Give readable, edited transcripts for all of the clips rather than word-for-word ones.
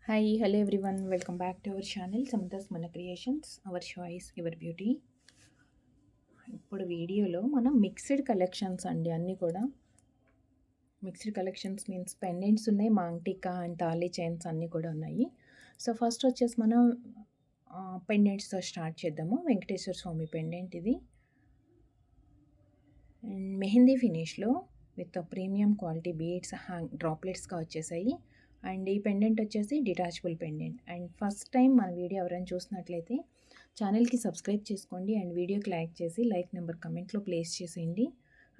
Hi hello everyone welcome back to our channel Samathas మన creations our choice your beauty. ఇప్పుడు వీడియోలో మనం mixed collections అండి, అన్నీ కూడా మిక్స్డ్ కలెక్షన్స్ మీన్స్ పెండెంట్స్ ఉన్నాయి, మాంగ్టికా అండ్ తాళీ చైన్స్ అన్నీ కూడా ఉన్నాయి. సో ఫస్ట్ వచ్చేసి మనం పెండెంట్స్తో స్టార్ట్ చేద్దాము. వెంకటేశ్వర స్వామి పెండెంట్ ఇది అండ్ మెహందీ ఫినిష్లో విత్ ప్రీమియం క్వాలిటీ బీడ్స్ డ్రాప్లెట్స్గా వచ్చేసాయి. అండ్ ఈ పెండెంట్ వచ్చేసి detachable pendant. And first time మన వీడియో ఎవరైనా చూసినట్లయితే ఛానల్కి సబ్స్క్రైబ్ చేసుకోండి అండ్ వీడియోకి లైక్ చేసి లైక్ నెంబర్ కమెంట్లో ప్లేస్ చేసేయండి.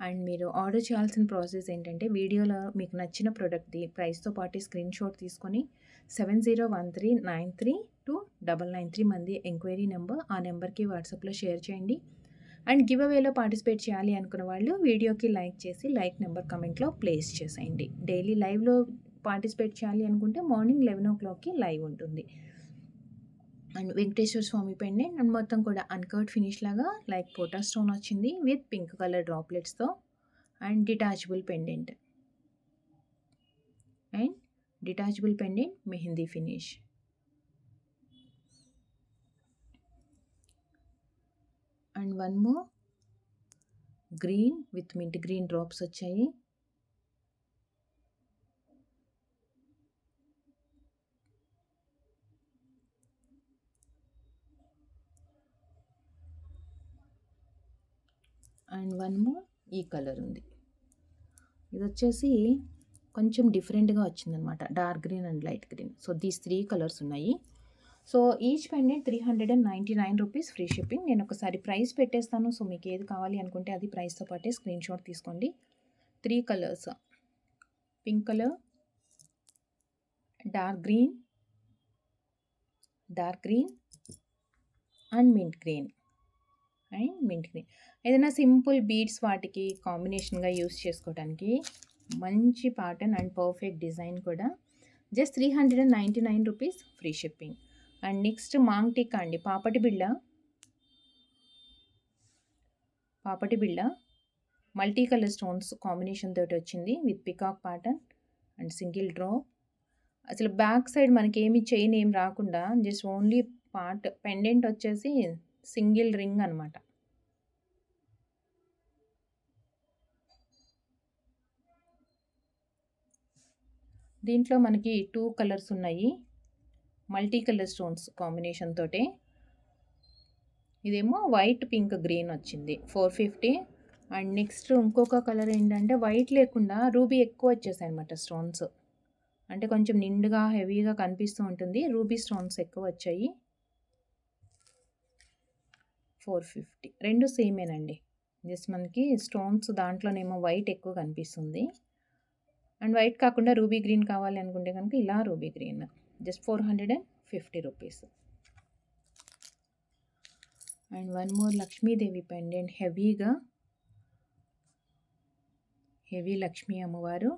అండ్ మీరు ఆర్డర్ చేయాల్సిన ప్రాసెస్ ఏంటంటే వీడియోలో మీకు నచ్చిన ప్రోడక్ట్ది ప్రైస్తో పాటు స్క్రీన్ షాట్ తీసుకొని 7013932993 మంది ఎంక్వైరీ నెంబర్, ఆ నెంబర్కి వాట్సాప్లో షేర్ చేయండి. అండ్ గివ్ అవేలో పార్టిసిపేట్ చేయాలి అనుకున్న వాళ్ళు వీడియోకి లైక్ చేసి లైక్ నెంబర్ కమెంట్లో ప్లేస్ చేసేయండి. డైలీ లైవ్లో పార్టిసిపేట్ చేయాలి అనుకుంటే మార్నింగ్ 11 o'clockకి లైవ్ ఉంటుంది. And Venkateswara Swamy pendant and మొత్తం కూడా అన్కర్డ్ ఫినిష్ లాగా లైక్ పోటా స్టోన్ వచ్చింది విత్ పింక్ కలర్ డ్రాప్లెట్స్తో and detachable pendant mehndi finish. And one more green with mint green drops వచ్చాయి. అండ్ వన్ మోర్ ఈ కలర్ ఉంది. ఇది వచ్చేసి కొంచెం డిఫరెంట్గా వచ్చిందనమాట, dark green and light green. So these 3 colours ఉన్నాయి. So each pendant 399 rupees free shipping. నేను ఒకసారి ప్రైస్ పెట్టేస్తాను. సో మీకు ఏది కావాలి అనుకుంటే అది ప్రైస్తో పాటే స్క్రీన్ షాట్ తీసుకోండి. 3 colours, pink colour, dark green and mint green ఏదైనా సింపుల్ బీడ్స్ వాటికి కాంబినేషన్గా యూస్ చేసుకోవడానికి మంచి ప్యాటర్న్ అండ్ పర్ఫెక్ట్ డిజైన్ కూడా. Just 399 rupees free shipping. And next maang tikka అండి, పాపటి బిళ్ళ మల్టీ కలర్ స్టోన్స్ కాంబినేషన్ తోటి వచ్చింది with peacock pattern and single drop. అసలు బ్యాక్ సైడ్ మనకి చైన్ ఏం రాకుండా జస్ట్ ఓన్లీ పెండెంట్ వచ్చేసి సింగిల్ రింగ్ అనమాట. దీంట్లో మనకి 2 కలర్స్ ఉన్నాయి, మల్టీ కలర్ స్టోన్స్ కాంబినేషన్ తోటే. ఇదేమో వైట్ పింక్ గ్రీన్ వచ్చింది 450. అండ్ నెక్స్ట్ ఇంకొక కలర్ ఏంటంటే వైట్ లేకుండా రూబీ ఎక్కువ వచ్చేసాయి అనమాట స్టోన్స్, అంటే కొంచెం నిండుగా హెవీగా కనిపిస్తూ ఉంటుంది. రూబీ స్టోన్స్ ఎక్కువ వచ్చాయి 450. రెండు సేమేనండి, జస్ట్ మనకి స్టోన్స్ దాంట్లోనేమో వైట్ ఎక్కువ కనిపిస్తుంది. అండ్ వైట్ కాకుండా రూబీ గ్రీన్ కావాలి అనుకుంటే కనుక ఇలా ruby green just 450 rupees. And one more Lakshmidevi pendant, heavy Lakshmi అమ్మవారు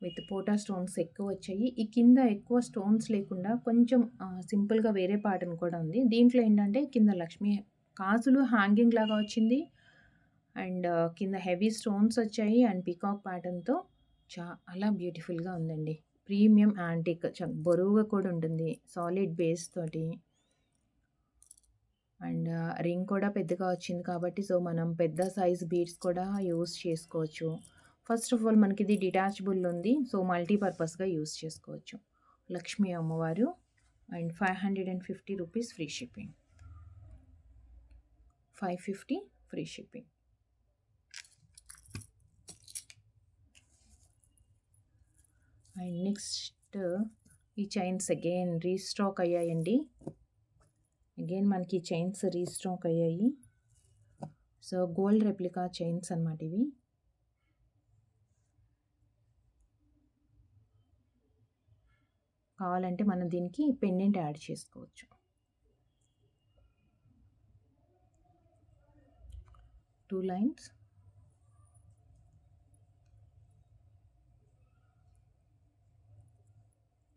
విత్ పోటా స్టోన్స్ ఎక్కువ వచ్చాయి. ఈ కింద ఎక్కువ స్టోన్స్ లేకుండా కొంచెం సింపుల్గా వేరే ప్యాటర్న్ కూడా ఉంది. దీంట్లో ఏంటంటే కింద లక్ష్మీ కాసులు హ్యాంగింగ్ లాగా వచ్చింది అండ్ కింద హెవీ స్టోన్స్ వచ్చాయి అండ్ పికాక్ ప్యాటర్న్తో చాలా బ్యూటిఫుల్గా ఉందండి. ప్రీమియం యాంటిక్, బరువుగా కూడా ఉంటుంది, సాలిడ్ బేస్ తోటి. అండ్ రింగ్ కూడా పెద్దగా వచ్చింది కాబట్టి సో మనం పెద్ద సైజ్ బీడ్స్ కూడా యూస్ చేసుకోవచ్చు. ఫస్ట్ ఆఫ్ ఆల్ మనకి ఇది డిటాచబుల్ ఉంది, సో మల్టీపర్పస్గా యూస్ చేసుకోవచ్చు. లక్ష్మీ అమ్మవారు and 550 rupees free shipping. 550 free shipping. And next ఈ చైన్స్ అగైన్ రీస్టాక్ అయ్యాయండి. అగైన్ మనకి చైన్స్ రీస్టాక్ అయ్యాయి. సో గోల్డ్ రెప్లికా చైన్స్ అన్నమాట ఇవి. కావాలంటే మనం దీనికి పెండెంట్ యాడ్ చేసుకోవచ్చు. 2 లైన్స్,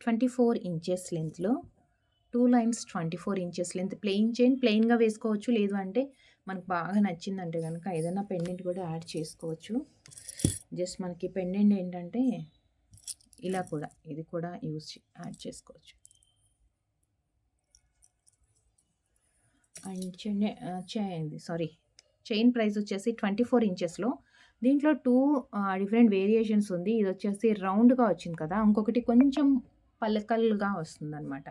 (24 inches లెంత్లో 2 lines, 24 inches length. Plain chain ప్లెయిన్గా వేసుకోవచ్చు, లేదు అంటే మనకు బాగా నచ్చిందంటే కనుక ఏదైనా పెండెంట్ కూడా యాడ్ చేసుకోవచ్చు. జస్ట్ మనకి పెండెంట్ ఏంటంటే ఇలా కూడా ఇది కూడా యాడ్ చేసుకోవచ్చు. అండ్ చైన్ ప్రైస్ వచ్చేసి 24 ఇంచెస్లో. దీంట్లో 2 డిఫరెంట్ వేరియేషన్స్ ఉంది. ఇది వచ్చేసి రౌండ్గా వచ్చింది కదా, ఇంకొకటి కొంచెం పలకల్గా వస్తుందన్నమాట.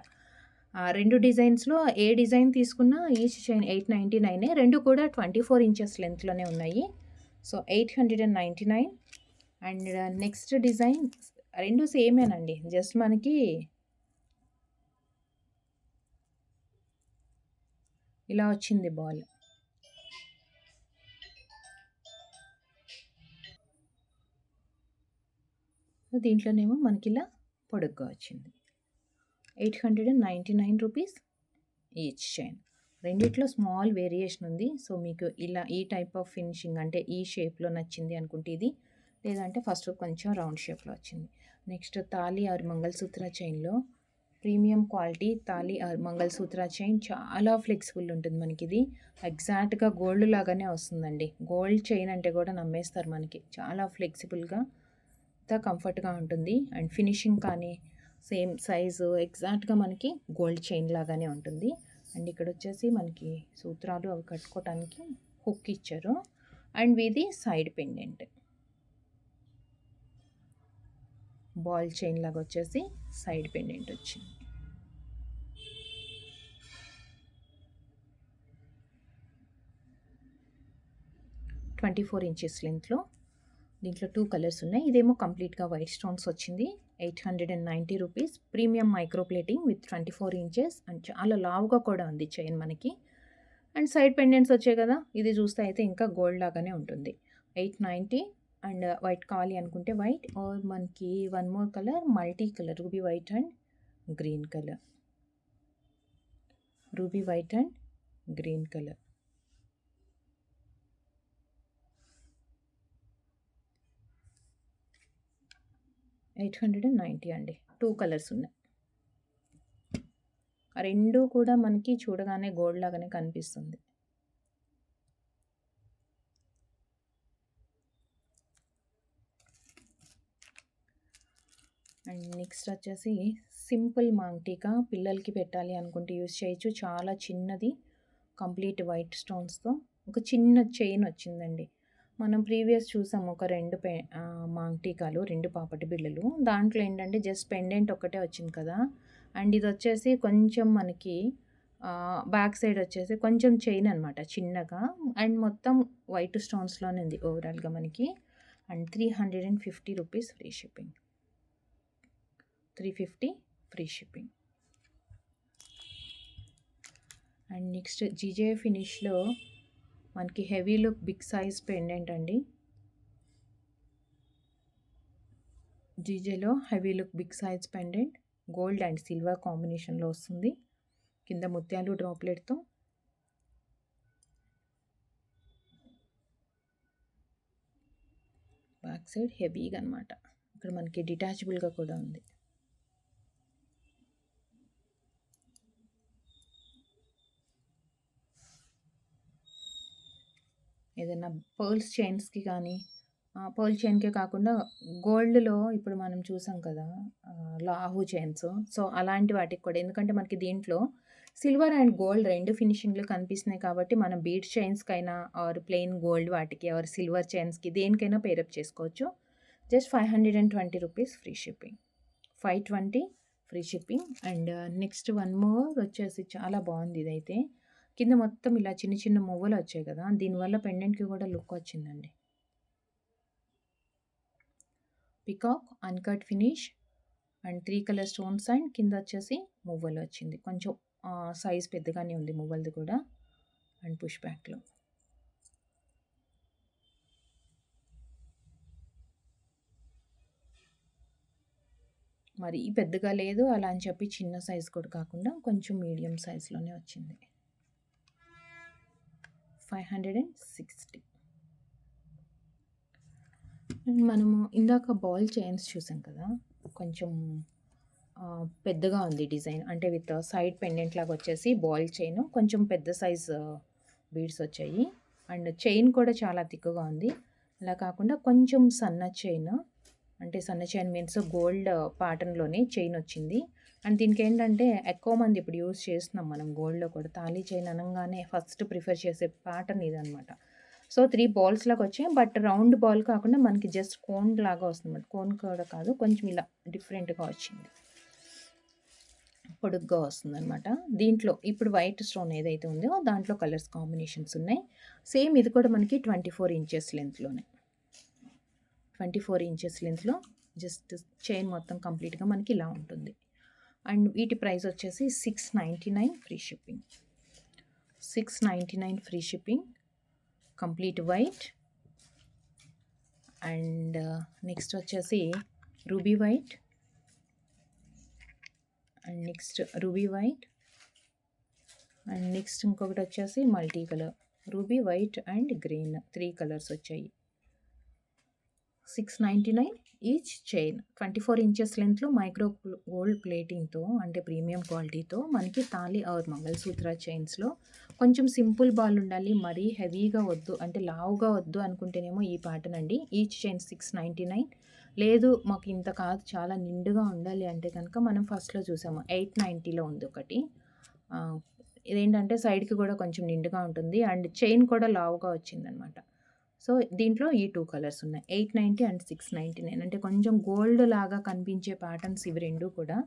2 డిజైన్స్లో ఏ డిజైన్ తీసుకున్నా ఈచ్ చైన్ 899. రెండు కూడా 24 ఇంచెస్ లెంత్లోనే ఉన్నాయి. సో 899. అండ్ నెక్స్ట్ డిజైన్ రెండు సేమేనండి, జస్ట్ మనకి ఇలా వచ్చింది బాల్. దీంట్లోనేమో మనకి ఇలా పొడుగ్గా వచ్చింది. 899 రూపీస్ ఈచ్ చైన్. రెండిట్లో స్మాల్ వేరియేషన్ ఉంది. సో మీకు ఇలా ఈ టైప్ ఆఫ్ ఫినిషింగ్ అంటే ఈ షేప్లో నచ్చింది అనుకుంటే ఇది, లేదంటే ఫస్ట్ కొంచెం రౌండ్ షేప్లో వచ్చింది. నెక్స్ట్ తాళి ఆర్ మంగళసూత్ర చైన్లో ప్రీమియం క్వాలిటీ తాళి ఆర్ మంగళసూత్ర చైన్ చాలా ఫ్లెక్సిబుల్ ఉంటుంది మనకి. ఇది ఎగ్జాక్ట్గా గోల్డ్ లాగానే వస్తుందండి. గోల్డ్ చైన్ అంటే కూడా నమ్మేస్తారు మనకి. చాలా ఫ్లెక్సిబుల్గా కంఫర్ట్గా ఉంటుంది. అండ్ ఫినిషింగ్ కానీ సేమ్ సైజు ఎగ్జాక్ట్గా మనకి గోల్డ్ చైన్ లాగానే ఉంటుంది. అండ్ ఇక్కడ వచ్చేసి మనకి సూత్రాలు అవి కట్టుకోవడానికి హుక్ ఇచ్చారు. అండ్ ఇది సైడ్ పెండెంట్ బాల్ చైన్ లాగా వచ్చేసి సైడ్ పెండెంట్ వచ్చింది. ఇంచెస్ లెంత్లో. దీంట్లో 2 కలర్స్ ఉన్నాయి. ఇదేమో కంప్లీట్గా వైట్ స్టోన్స్ వచ్చింది. 890 rupees. Premium micro plating with 24 inches. And చాలా లావుగా కూడా ఉంది చైన్ మనకి. అండ్ సైడ్ పెండెంట్స్ వచ్చాయి కదా, ఇది చూస్తే అయితే ఇంకా గోల్డ్ లాగానే ఉంటుంది. 890. అండ్ వైట్ కావాలి అనుకుంటే వైట్, ఆర్ మనకి one more colour multi colour ruby white and green colour. Ruby white and green colour. 890 అండి. 2 కలర్స్ ఉన్నాయి. ఆ రెండు కూడా మనకి చూడగానే గోల్డ్ లాగానే కనిపిస్తుంది. అండ్ నెక్స్ట్ వచ్చేసి సింపుల్ మాంగ్టీకా. పిల్లలకి పెట్టాలి అనుకుంటే యూజ్ చేయొచ్చు. చాలా చిన్నది, కంప్లీట్ వైట్ స్టోన్స్తో ఒక చిన్న చైన్ వచ్చిందండి. మనం ప్రీవియస్ చూసాము ఒక 2 మాంగ్టీకాలు, 2 పాపటి బిళ్ళలు. దాంట్లో ఏంటంటే జస్ట్ పెండెంట్ ఒక్కటే వచ్చింది కదా. అండ్ ఇది వచ్చేసి కొంచెం మనకి బ్యాక్ సైడ్ వచ్చేసి కొంచెం చైన్ అనమాట చిన్నగా. అండ్ మొత్తం వైట్ స్టోన్స్లోనే ఉంది ఓవరాల్గా మనకి. And 350 rupees free shipping. 350 free shipping. And next GJ ఫినిష్లో మనకి heavy look big size pendant అండి. జీజేలో heavy look big size pendant gold and silver కాంబినేషన్లో వస్తుంది. కింద ముత్యాలు డ్రాప్లెట్తో. బ్యాక్ సైడ్ హెవీగా అనమాట. ఇక్కడ మనకి డిటాచబుల్గా కూడా ఉంది. ఏదైనా పర్ల్స్ చైన్స్కి కానీ, పర్ల్ చైన్కే కాకుండా గోల్డ్లో ఇప్పుడు మనం చూసాం కదా లాహు చైన్స్. సో అలాంటి వాటికి కూడా, ఎందుకంటే మనకి దీంట్లో సిల్వర్ అండ్ గోల్డ్ 2 ఫినిషింగ్లు కనిపిస్తున్నాయి కాబట్టి మనం బీడ్ చైన్స్కైనా ఆర్ ప్లెయిన్ గోల్డ్ వాటికి ఆర్ సిల్వర్ చైన్స్కి దేనికైనా పేరప్ చేసుకోవచ్చు. Just 520 rupees free shipping. 520 free shipping. And next one more వచ్చేసి చాలా బాగుంది. ఇదైతే కింద మొత్తం ఇలా చిన్న చిన్న మువ్వలు వచ్చాయి కదా, దీనివల్ల పెండెంట్కి కూడా లుక్ వచ్చిందండి. Peacock uncut finish and 3 colour stones and కింద వచ్చేసి మువ్వలు వచ్చింది. కొంచెం సైజ్ పెద్దగానే ఉంది మువ్వలది కూడా. అండ్ పుష్ బ్యాక్లో మరి పెద్దగా లేదు, అలా అని చెప్పి చిన్న సైజ్ కూడా కాకుండా కొంచెం మీడియం సైజ్లోనే వచ్చింది. 560. మనము ఇందాక బాల్ చైన్స్ చూసాం కదా, కొంచెం పెద్దగా ఉంది డిజైన్. అంటే విత్ సైడ్ పెండెంట్ లాగా వచ్చేసి బాల్ చైన్ కొంచెం పెద్ద సైజ్ బీడ్స్ వచ్చాయి. అండ్ చైన్ కూడా చాలా థిక్గా ఉంది. అలా కాకుండా కొంచెం సన్న చైన్ అంటే సన్న చైన్ మీన్స్ గోల్డ్ ప్యాటర్న్‌లోనే చైన్ వచ్చింది. అండ్ దీనికేంటంటే ఎక్కువ మంది ఇప్పుడు యూజ్ చేస్తున్నాం మనం గోల్డ్‌లో కూడా. తాళి చైన్ అనంగానే ఫస్ట్ ప్రిఫర్ చేసే ప్యాటర్న్ ఇదనమాట. సో, 3 బాల్స్ లాగా వచ్చాయి. బట్ రౌండ్ బాల్ కాకుండా మనకి జస్ట్ కోన్ లాగా వస్తుందన్నమాట. కోన్ కూడా కాదు, కొంచెం ఇలా డిఫరెంట్‌గా వచ్చింది. పొడుగ్గా వస్తుందనమాట. దీంట్లో ఇప్పుడు వైట్ స్టోన్ ఏదైతే ఉందో దాంట్లో కలర్స్ కాంబినేషన్స్ ఉన్నాయి. సేమ్ ఇది కూడా మనకి 24 ఇంచెస్ లెంత్‌లోనే. 24 ఇంచెస్ లెంత్‌లో జస్ట్ చైన్ మొత్తం కంప్లీట్‌గా మనకి ఇలా ఉంటుంది. అండ్ వీటి ప్రైస్ వచ్చేసి 699 free shipping. 699 free shipping. Complete white. And next వచ్చేసి ruby white. And next ruby white. And next ఇంకొకటి వచ్చేసి multi colour. Ruby white and green 3 colours వచ్చాయి. 699 ఈచ్ చైన్. 24 ఇంచెస్ లెంత్లో మైక్రో గోల్డ్ ప్లేటింగ్తో అంటే ప్రీమియం క్వాలిటీతో మనకి తాళి ఆర్ మంగళసూత్ర చైన్స్లో కొంచెం సింపుల్ బాల్ ఉండాలి, మరీ హెవీగా వద్దు అంటే లావుగా వద్దు అనుకుంటేనేమో ఈ ప్యాటర్న్ అండి. Each chain 699. లేదు మాకు ఇంత కాదు చాలా నిండుగా ఉండాలి అంటే కనుక మనం ఫస్ట్లో చూసాము 890లో ఉంది ఒకటి. ఇదేంటంటే సైడ్కి కూడా కొంచెం నిండుగా ఉంటుంది అండ్ చైన్ కూడా లావుగా వచ్చిందనమాట. సో, దీంట్లో ఈ 2 కలర్స్ ఉన్నాయి. 890 అండ్ 699 అంటే కొంచెం గోల్డ్ లాగా కనిపించే ప్యాటర్న్స్ ఇవి 2 కూడా.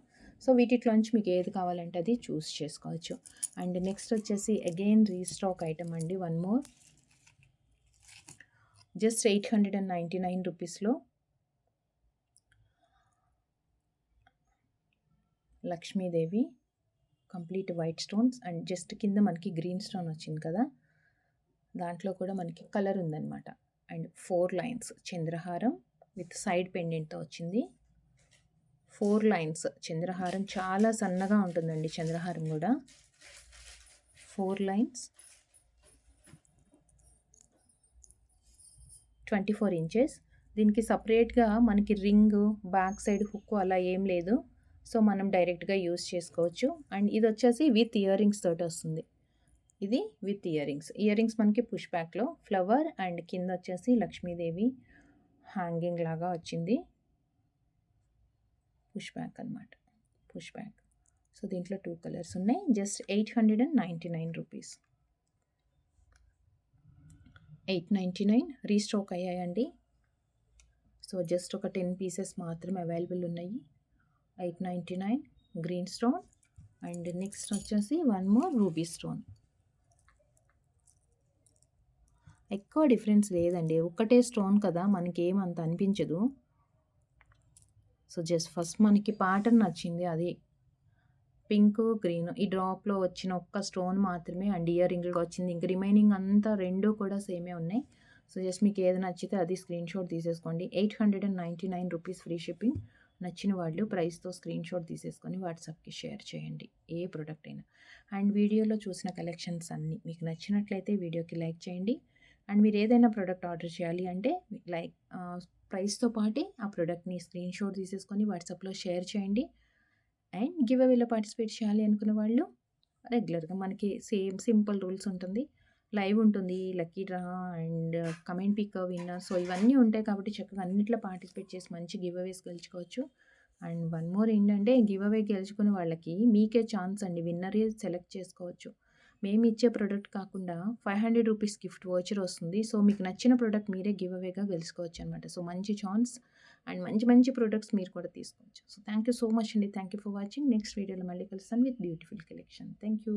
సో, వీటిట్లోంచి మీకు ఏది కావాలంటే అది చూస్ చేసుకోవచ్చు. అండ్ నెక్స్ట్ వచ్చేసి అగైన్ రీస్టాక్ ఐటమ్ అండి. One more. జస్ట్ 899 రూపీస్‌లో Lakshmidevi complete white stones and just కింద మనకి గ్రీన్ స్టోన్ వచ్చింది కదా! దాంట్లో కూడా మనకి కలర్ ఉందన్నమాట. అండ్ 4 లైన్స్ చంద్రహారం విత్ సైడ్ పెండెంట్‌తో వచ్చింది. 4 లైన్స్ చంద్రహారం చాలా సన్నగా ఉంటుందండి చంద్రహారం కూడా. 4 లైన్స్ 24 ఇంచెస్. దీనికి సపరేట్‌గా మనకి రింగు, బ్యాక్ సైడ్ హుక్ అలా ఏం లేదు. సో, మనం డైరెక్ట్‌గా యూజ్ చేసుకోవచ్చు. అండ్ ఇది వచ్చేసి విత్ ఇయర్ రింగ్స్ తోటి వస్తుంది. ఇది with earrings. Earrings మనకి పుష్ బ్యాక్‌లో ఫ్లవర్ అండ్ కింద వచ్చేసి లక్ష్మీదేవి హ్యాంగింగ్ లాగా వచ్చింది. పుష్ బ్యాక్ అనమాట. Push back. సో, దీంట్లో 2 కలర్స్ ఉన్నాయి. Just 899 rupees. 899 రీస్టాక్ అయ్యాయండి. సో, జస్ట్ ఒక 10 పీసెస్ మాత్రమే అవైలబుల్ ఉన్నాయి. 899 గ్రీన్ స్టోన్ అండ్ నెక్స్ట్ వచ్చేసి వన్ మోర్ రూబీ స్టోన్. ఎక్కువ డిఫరెన్స్ లేదండి. ఒక్కటే స్టోన్ కదా మనకేమంత అనిపించదు. సో, జస్ట్ ఫస్ట్ మనకి ప్యాటర్న్ నచ్చింది అది. పింక్, గ్రీన్ ఈ డ్రాప్‌లో వచ్చిన ఒక్క స్టోన్ మాత్రమే అండ్ ఇయర్ రింగ్‌గా వచ్చింది. ఇంక రిమైనింగ్ అంతా 2 కూడా సేమే ఉన్నాయి. సో, జస్ట్ మీకు ఏది నచ్చితే అది స్క్రీన్‌షాట్ తీసేసుకోండి. 899 రూపీస్ ఫ్రీ షిప్పింగ్. నచ్చిన వాళ్ళు ప్రైస్‌తో స్క్రీన్‌షాట్ తీసేసుకొని వాట్సాప్‌కి షేర్ చేయండి. ఏ ప్రొడక్ట్ అయినా. అండ్ వీడియోలో చూసిన కలెక్షన్స్ అన్నీ మీకు నచ్చినట్లయితే వీడియోకి లైక్ చేయండి. అండ్ మీరు ఏదైనా ప్రొడక్ట్ ఆర్డర్ చేయాలి అంటే ప్రైస్‌తో పాటే ఆ ప్రొడక్ట్‌ని స్క్రీన్‌షాట్ తీసేసుకొని వాట్సాప్‌లో షేర్ చేయండి. అండ్ గివ్ అవేలో పార్టిసిపేట్ చేయాలి అనుకున్న వాళ్ళు రెగ్యులర్‌గా మనకి సేమ్ సింపుల్ రూల్స్ ఉంటుంది. లైవ్ ఉంటుంది, lucky draw and comment pick winner. So, ఇవన్నీ ఉంటాయి కాబట్టి చక్కగా అన్నిట్లో పార్టిసిపేట్ చేసి మంచి గివ్ అవేస్ గెలుచుకోవచ్చు. అండ్ వన్ మోర్ ఏంటంటే గివ్ అవే గెలుచుకునే వాళ్ళకి మీకే ఛాన్స్ అండి. విన్నరే సెలెక్ట్ చేసుకోవచ్చు. మేము ఇచ్చే ప్రొడక్ట్ కాకుండా 500 రూపీస్ గిఫ్ట్ వోచర్ వస్తుంది. సో, మీకు నచ్చిన ప్రొడక్ట్ మీరే గివ్ అవేగా గెలుచుకోవచ్చు అనమాట. సో, మంచి ఛాన్స్ అండ్ మంచి మంచి ప్రొడక్ట్స్ మీరు కూడా తీసుకోవచ్చు. So, thank you so much అండి. Thank you for watching. Next వీడియోలో మళ్ళీ కలుస్తాను with beautiful collection. Thank you.